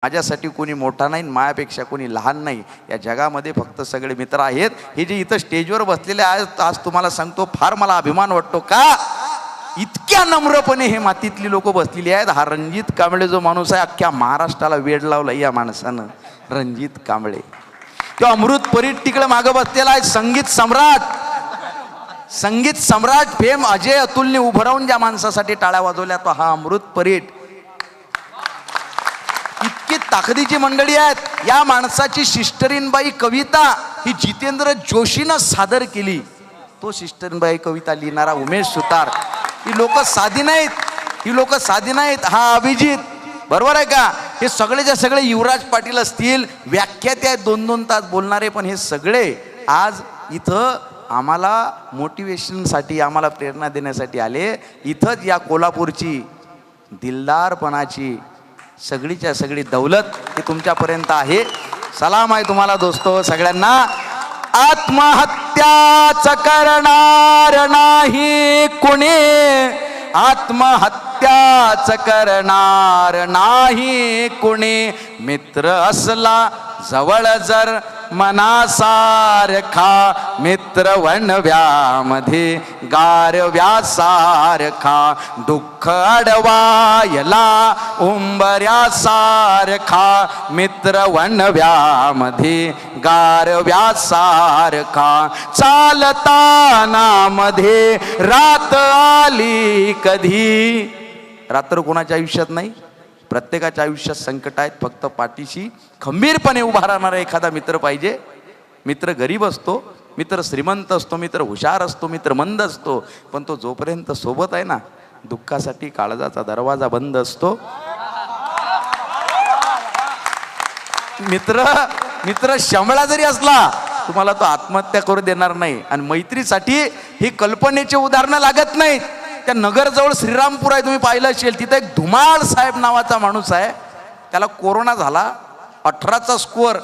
माझ्यासाठी कोणी मोठा नाही, मायापेक्षा कोणी लहान नाही. या जगामध्ये फक्त सगळे मित्र आहेत. हे जे इथं स्टेजवर बसलेले आहेत, आज तुम्हाला सांगतो फार मला अभिमान वाटतो. का इतक्या नम्रपणे हे मातीतली लोक बसलेली आहेत. हा रणजित कांबळे जो माणूस आहे, अख्ख्या महाराष्ट्राला वेड लावला या माणसानं. रणजित कांबळे तो अमृत परीट तिकडे मागं बसलेला आहे. संगीत सम्राट फेम अजय अतुलने उभं राहून ज्या माणसासाठी टाळ्या वाजवल्या, तो हा अमृत परीट. इतकी ताकदीची मंडळी आहेत. या माणसाची सिस्टरीनबाई कविता ही जितेंद्र जोशीनं सादर केली. तो सिस्टरीनबाई कविता लिहिणारा उमेश सुतार. ही लोक साधी नाहीत. हा अभिजित, बरोबर आहे का? हे सगळेच्या सगळे युवराज पाटील असतील, व्याख्याते आहेत 2-2 तास बोलणारे, पण हे सगळे आज इथं आम्हाला मोटिवेशनसाठी, आम्हाला प्रेरणा देण्यासाठी आले. इथंच या कोल्हापूरची दिलदारपणाची सगळीच्या सगळी दौलत ही तुमच्यापर्यंत आहे. सलाम आहे तुम्हाला दोस्तो सगळ्यांना. आत्महत्याच करणार नाही कुणी, आत्महत्याच करणार नाही कुणी. मित्र असला जवळ जर मनासारखा, मित्र वणव्यामध्ये गारव्यासारखा. दुःख अडवायला उंबऱ्यासारखा, मित्र वणव्यामध्ये गारव्यासारखा. चालताना मध्ये रात आली कधी. रात्र कोणाच्या आयुष्यात नाही, प्रत्येकाच्या आयुष्यात संकट आहेत. फक्त पाठीशी खंबीरपणे उभा राहणारा एखादा मित्र पाहिजे. मित्र गरीब असतो, मित्र श्रीमंत असतो, मित्र हुशार असतो, मित्र मंद असतो, पण तो जोपर्यंत सोबत आहे ना, दुःखासाठी काळजाचा दरवाजा बंद असतो. मित्र शंभळा जरी असला तुम्हाला तो आत्महत्या करू देणार नाही. आणि मैत्रीसाठी ही कल्पनेचे उदाहरणं लागत नाहीत. त्या नगरजवळ श्रीरामपूर आहे, तुम्ही पाहिलं असेल. तिथं एक धुमाळ साहेब नावाचा माणूस आहे. त्याला कोरोना झाला, 18चा स्कोअर.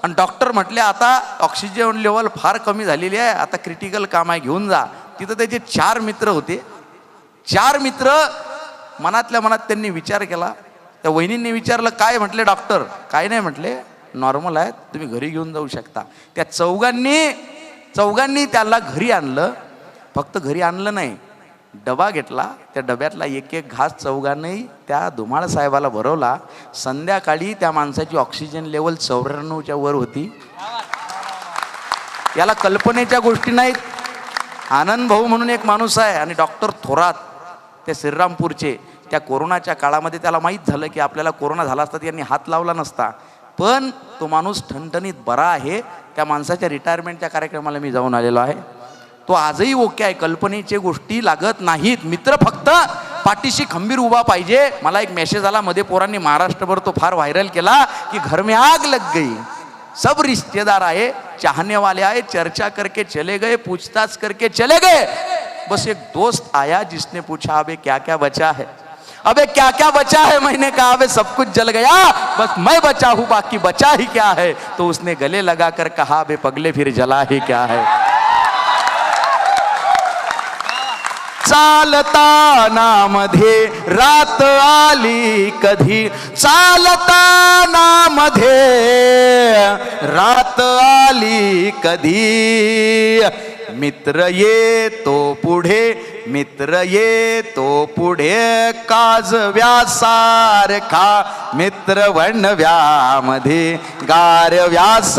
आणि डॉक्टर म्हटले आता ऑक्सिजन लेवल फार कमी झालेली आहे, आता क्रिटिकल काम आहे, घेऊन जा. तिथं त्याचे 4 मित्र होते. 4 मित्र मनातल्या मनात त्यांनी विचार केला. त्या वहिनींनी विचारलं काय? म्हटले डॉक्टर काय नाही, म्हटले नॉर्मल आहेत, तुम्ही घरी घेऊन जाऊ शकता. त्या चौघांनी त्याला घरी आणलं. फक्त घरी आणलं नाही, डबा घेतला. त्या डब्यातला एक घास चौघांनी त्या धुमाळ साहेबाला भरवला. संध्याकाळी त्या माणसाची ऑक्सिजन लेवल 94च्या वर होती. याला कल्पनेच्या गोष्टी नाहीत. आनंद भाऊ म्हणून एक माणूस आहे आणि डॉक्टर थोरात, ते श्रीरामपूरचे. त्या कोरोनाच्या काळामध्ये त्याला माहीत झालं की आपल्याला कोरोना झाला असता यांनी हात लावला नसता, पण तो माणूस ठणठणीत बरा आहे. त्या माणसाच्या रिटायरमेंटच्या कार्यक्रमाला मी जाऊन आलेलो आहे. तो आजही ओके आहे. कल्पनेच्या गोष्टी लागत नाहीत. मित्र फक्त पाठीशी खंबीर उभा पाहिजे. मला एक मेसेज आला मध्ये, पोरांनी महाराष्ट्रभर तो फार व्हायरल केला की घर में आग लग गई, सब रिश्तेदार आए, चाहने वाले आए, चर्चा करके चले गए, पूछताछ करके चले गए. बस एक दोस्त आया जिसने पूछा अबे क्या क्या बचा है, अबे क्या क्या बचा है. मैंने कहा अबे सब कुछ जल गया, बस मैं बचा हूं, बाकी बचा ही क्या है. तो उसने गले लगा कर कहा अबे पगले फिर जला ही क्या है. चालताना मध्ये रात आली कधी, चालताना मध्ये रात आली कधी. मित्र येतो पुढे, मित्र येतो पुढे, काजव्यासारखा, मित्र वणव्यामध्ये गारव्यासारखा,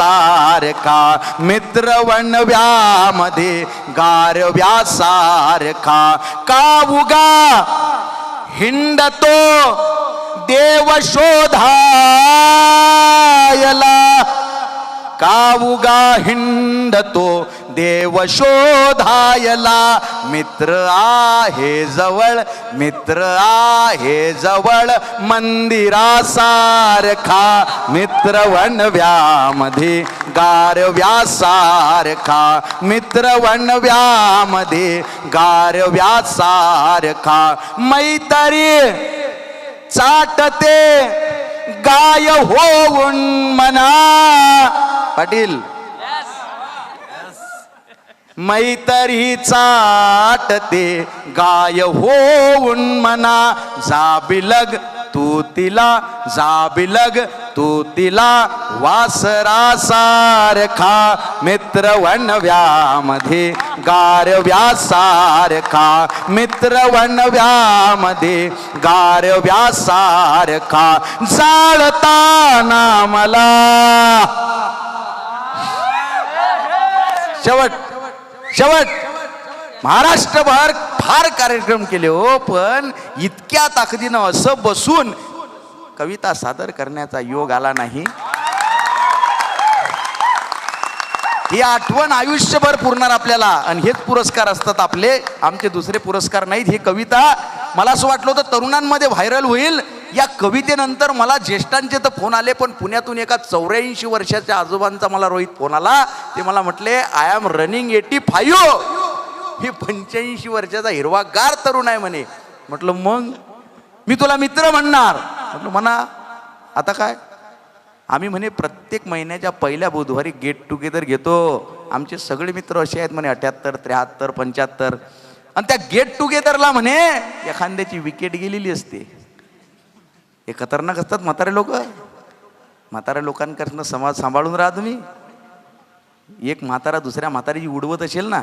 मित्र वणव्यामध्ये गारव्यासारखा. का उगा हिंडतो देव शोधायला, का उगा हिंडतो देव शोधायला. मित्र आहे जवळ, मित्र आहे जवळ, मंदिरासारखा, मित्र वणव्यामध्ये गारव्यासारखा, मित्र वणव्यामध्ये गारव्यासारखा. मैत्री चाटते गाय होऊन मना. पाटील मैत्री चाटते गाय होऊन मना. जा बिलग तू तिला जाबिलग, तू तिला वासरासारखा, मित्र वणव्यामध्ये गारव्यासारखा, मित्र वणव्यामध्ये गारव्यासारखा, जाळताना मला. शेवट शेवट महाराष्ट्रभर फार कार्यक्रम केले हो, पण इतक्या ताकदीनं असं बसून कविता सादर करण्याचा योग आला नाही. ही आठवण आयुष्यभर पुरणार आपल्याला. आणि हेच पुरस्कार असतात आपले, आमचे दुसरे पुरस्कार नाहीत. ही कविता मला असं वाटलं होतं तरुणांमध्ये व्हायरल होईल. या कवितेनंतर मला ज्येष्ठांचे तर फोन आले, पण पुण्यातून एका 84 वर्षाच्या आजोबांचा मला रोहित फोन आला. ते मला म्हटले आय एम रनिंग 85. ही 85 वर्षाचा हिरवागार तरुण आहे म्हणे. म्हटलं मग मी तुला मित्र म्हणणार. म्हटलं म्हणा. आता काय, आम्ही म्हणे प्रत्येक महिन्याच्या पहिल्या बुधवारी गेट टुगेदर घेतो. आमचे सगळे मित्र असे आहेत म्हणे 78, 73, 75. आणि त्या गेट टुगेदरला म्हणे एखाद्याची विकेट गेलेली असते. हे खतरनाक असतात म्हातारे लोक. म्हाताऱ्या लोकांकडनं समाज सांभाळून राहा तुम्ही. एक म्हातारा दुसऱ्या म्हातारीची उडवत असेल ना,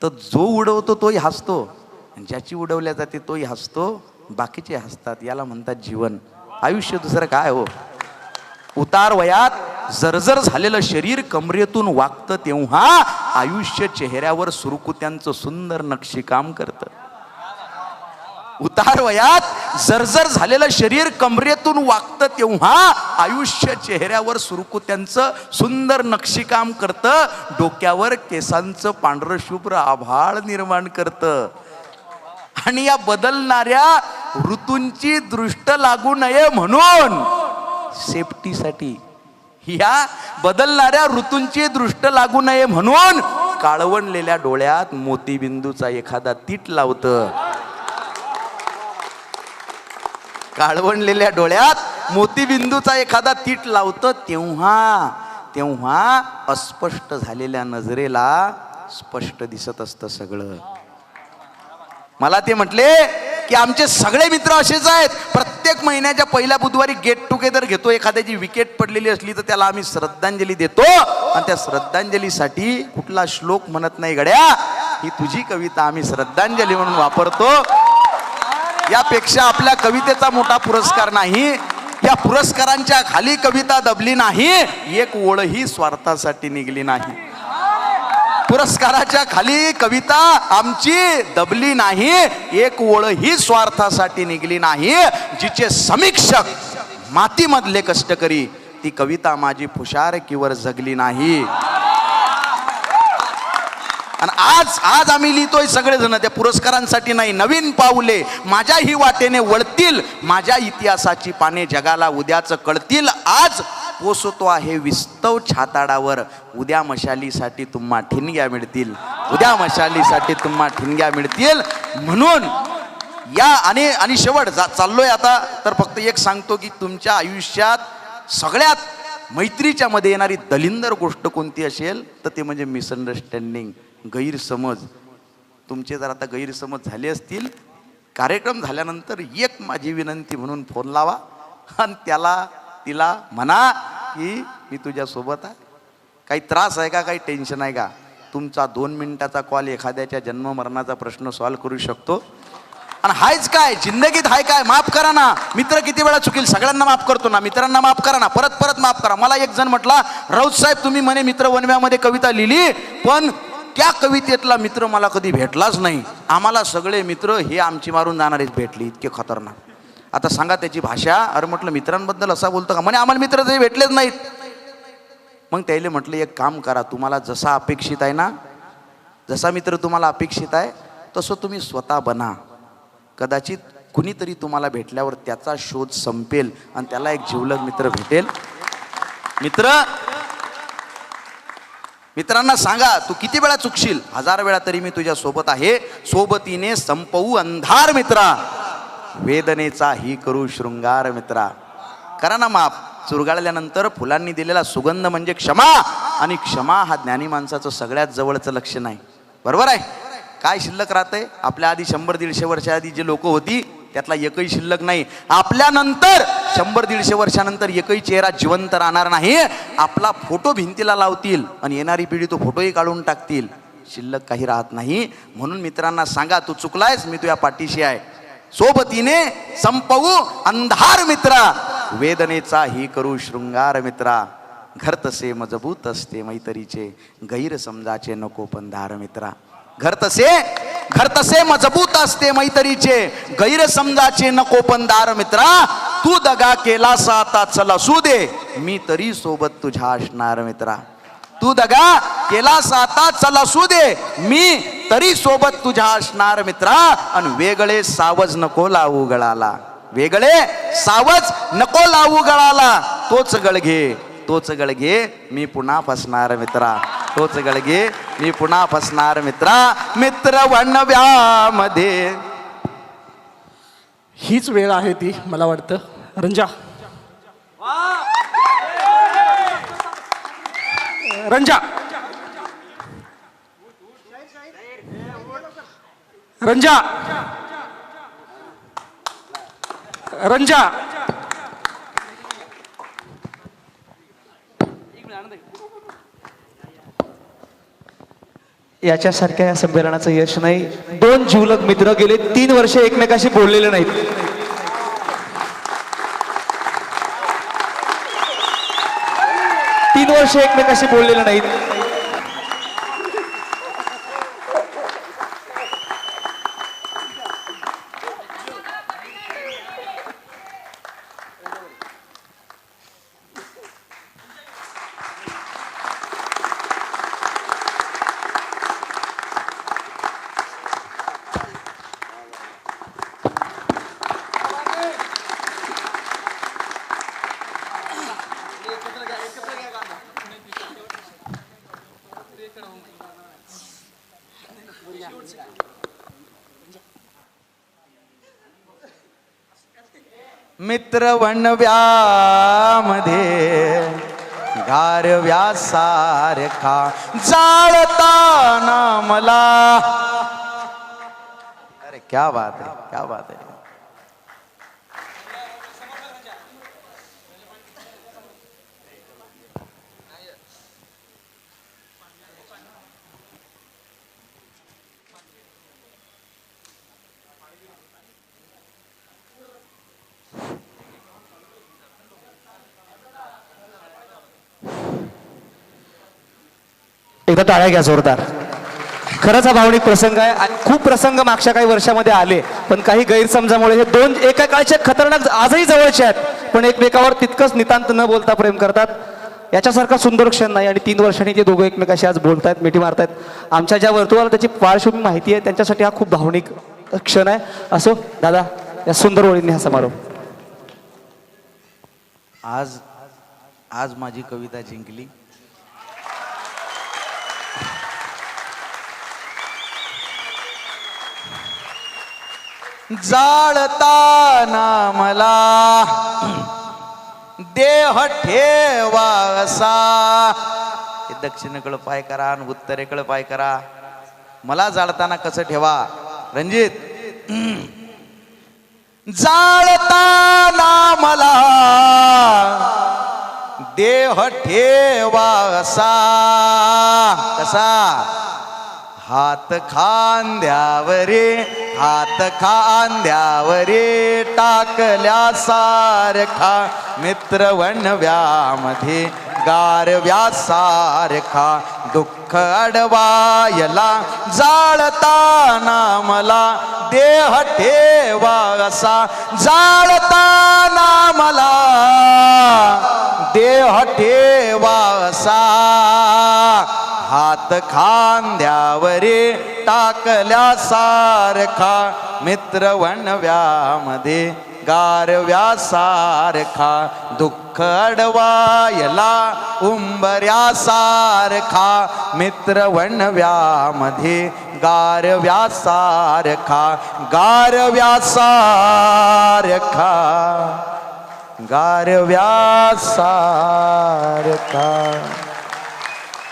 तर जो उडवतो तोही हसतो, आणि ज्याची उडवल्या जाते तोही हसतो, बाकीचे हसतात. याला म्हणतात जीवन, आयुष्य, दुसरं काय हो. उतार वयात जर्जर झालेलं शरीर कमरेतून वागतं तेव्हा आयुष्य चेहऱ्यावर सुरकुत्यांचं सुंदर नक्षीकाम करतं. उतार वयात जर्जर झालेलं शरीर कमरेतून वागतं तेव्हा आयुष्य चेहऱ्यावर सुरकुत्यांचं सुंदर नक्षीकाम करतं. डोक्यावर केसांचं पांढरं शुभ्र आभाळ निर्माण करतं. आणि या बदलणाऱ्या ऋतूंची दृष्ट लागू नये म्हणून सेफ्टीसाठी, या बदलणाऱ्या ऋतूंची दृष्ट लागू नये म्हणून काळवणलेल्या डोळ्यात मोतीबिंदूचा एखादा तीट लावतं. काळवणलेल्या डोळ्यात मोतीबिंदूचा एखादा तीट लावतं. तेव्हा अस्पष्ट झालेल्या नजरेला स्पष्ट दिसत असतं सगळं. मला ते म्हटले की आमचे सगळे मित्र असेच आहेत. प्रत्येक महिन्याच्या पहिल्या बुधवारी गेट टुगेदर घेतो. एखाद्याची विकेट पडलेली असली तर त्याला आम्ही श्रद्धांजली देतो. आणि त्या श्रद्धांजलीसाठी कुठला श्लोक म्हणत नाही गड्या, ही तुझी कविता आम्ही श्रद्धांजली म्हणून वापरतो. यापेक्षा आपल्या कवितेचा मोठा पुरस्कार नाही. या पुरस्कारांच्या खाली कविता दबली नाही, एक ओळही स्वार्थासाठी निघली नाही. पुरस्काराच्या खाली कविता आमची दबली नाही, एक ओळही स्वार्थासाठी निघली नाही. जिचे समीक्षक मातीमधले कष्टकरी, ती कविता माझी फुशारकीवर जगली नाही. आणि आज आम्ही लिहितोय सगळेजण त्या पुरस्कारांसाठी नाही. नवीन पाऊले माझ्याही वाटेने वळतील, माझ्या इतिहासाची पाने जगाला उद्याच कळतील. आज पोसतो आहे विस्तव छाताडावर, उद्या मशालीसाठी तुम्हा ठिणग्या मिळतील, उद्या मशालीसाठी तुम्हा ठिणग्या मिळतील. म्हणून या आणि शेवट चाललोय आता, तर फक्त एक सांगतो की तुमच्या आयुष्यात सगळ्यात मैत्रीच्या मध्ये येणारी दलिंदर गोष्ट कोणती असेल तर ते म्हणजे मिसअंडरस्टँडिंग, गैरसमज. तुमचे जर आता गैरसमज झाले असतील, कार्यक्रम झाल्यानंतर एक माझी विनंती म्हणून फोन लावा आणि तिला म्हणा की मी तुझ्या सोबत आहे. काही त्रास आहे का, काही टेन्शन आहे का? तुमचा 2 मिनिटाचा कॉल एखाद्याच्या जन्म मरणाचा प्रश्न सॉल्व करू शकतो. आणि हायच काय जिंदगीत, हाय काय, माफ करा ना. मित्र किती वेळा चुकील, सगळ्यांना माफ करतो ना. मित्रांना माफ करा ना, परत परत माफ करा. मला एक जण म्हटला, राऊत साहेब तुम्ही म्हणे मित्र वनव्यामध्ये कविता लिहिली, पण त्या कवितेतला मित्र मला कधी भेटलाच नाही. आम्हाला सगळे मित्र हे आमची मारून जाणारेच भेटले, इतके खतरनाक. आता सांगा त्याची भाषा. अरे म्हटलं मित्रांबद्दल असा बोलतो का? म्हणे आम्हाला मित्र तरी भेटलेच नाहीत. मग त्याला म्हटलं एक काम करा, तुम्हाला जसा अपेक्षित आहे ना, जसा मित्र तुम्हाला अपेक्षित आहे तसं तुम्ही स्वतः बना. कदाचित कुणीतरी तुम्हाला भेटल्यावर त्याचा शोध संपेल आणि त्याला एक जिवलग मित्र भेटेल. मित्रांना सांगा, तू किती वेळा चुकशील, 1000 वेळा तरी मी तुझ्या सोबत आहे. सोबतीने संपवू अंधार मित्रा, वेदनेचा ही करू शृंगार मित्रा. करा ना माफ. चुरगाळल्यानंतर फुलांनी दिलेला सुगंध म्हणजे क्षमा, आणि क्षमा हा ज्ञानी माणसाचं सगळ्यात जवळचं लक्षण आहे. बरोबर आहे. काय शिल्लक राहतंय? आपल्या आधी 100-150 वर्षा आधी जे लोक होती त्यातला एकही शिल्लक नाही. आपल्यानंतर 100-150 वर्षानंतर एकही चेहरा जिवंत राहणार नाही. आपला फोटो भिंतीला लावतील आणि येणारी पिढी तो फोटोही काढून टाकतील. शिल्लक काही राहत नाही. म्हणून मित्रांना सांगा, तू चुकलायस, मी तुझ्या पाठीशी आहे. सोबतीने संपवू अंधार मित्रा, वेदनेचा ही करू शृंगार मित्रा. घर तसे मजबूत असते मैत्रीचे, गैरसमजाचे नको पंधार मित्रा. घर तसे मजबूत असते मैत्रीचे, गैरसमजाचे नको पंधार मित्रा. तू दगा केलास आता चल असू दे, मी तरी सोबत तुझ्या असणार मित्रा. तू दगा केलास आता चल असू दे, मी तरी सोबत तुझ्या असणार मित्रा. आणि वेगळे सावज नको लावू गळाला, वेगळे सावज नको लावू गळाला. तोच गळघे मी पुन्हा फसणार मित्रा. तोच गळघे मी पुन्हा फसणार मित्रा. मित्र वणव्यामध्ये हीच वेळ आहे ती, मला वाटतं. रंजा, रंजा, रंजा, रंजा. याच्यासारख्या या संमेलनाचं यश नाही. 2 जिवलग मित्र गेले 3 वर्ष एकमेकाशी बोललेले नाहीत. तीन वर्ष एकमेकाशी बोललेले नाहीत. मित्र वणव्यामध्ये गारव्यासारखा जाळताना मला. अरे क्या बात है, क्या बात है. एकदा टाळ्या घ्या जोरदार. खरंच हा भावनिक प्रसंग आहे. खूप प्रसंग मागच्या काही वर्षामध्ये आले, पण काही गैरसमजामुळे हे 2 एका काळचे खतरनाक आजही जवळचे आहेत, पण एकमेकावर तितकंच नितांत न बोलता प्रेम करतात. याच्यासारखा सुंदर क्षण नाही. आणि 3 वर्षांनी ते दोघं एकमेकाशी आज बोलतायत, मिठी मारतायत. आमच्या ज्या वर्तुळाला त्याची पार्श्वभूमी माहिती आहे, त्यांच्यासाठी हा खूप भावनिक क्षण आहे. असो दादा, या सुंदर ओळींनी हा समारोप. आज माझी कविता जिंकली. जाळताना मला देह ठेवा असा. दक्षिणेकडे पाय करा आणि उत्तरेकडे पाय करा. मला जाळताना कसं ठेवा रणजित. जाळताना मला देह ठेवा असा. कसा? हात खांद्यावरे, हात खांद्यावरे टाकल्यासारखा. मित्र वणव्यामध्ये गारव्यासारखा. दुःख अडवायला जाळताना मला देह ठेवा असा. जाळताना मला देह ठेवा असा. हात खांद्यावरे टाकल्यासारखा. मित्र वणव्यामध्ये गारव्यासारखा. दुःख अडवायला उंबऱ्यासारखा. मित्र वणव्यामध्ये गारव्यासारखा. गारव्यासारखा, गारव्यासारखा.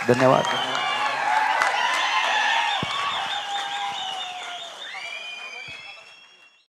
धन्यवाद.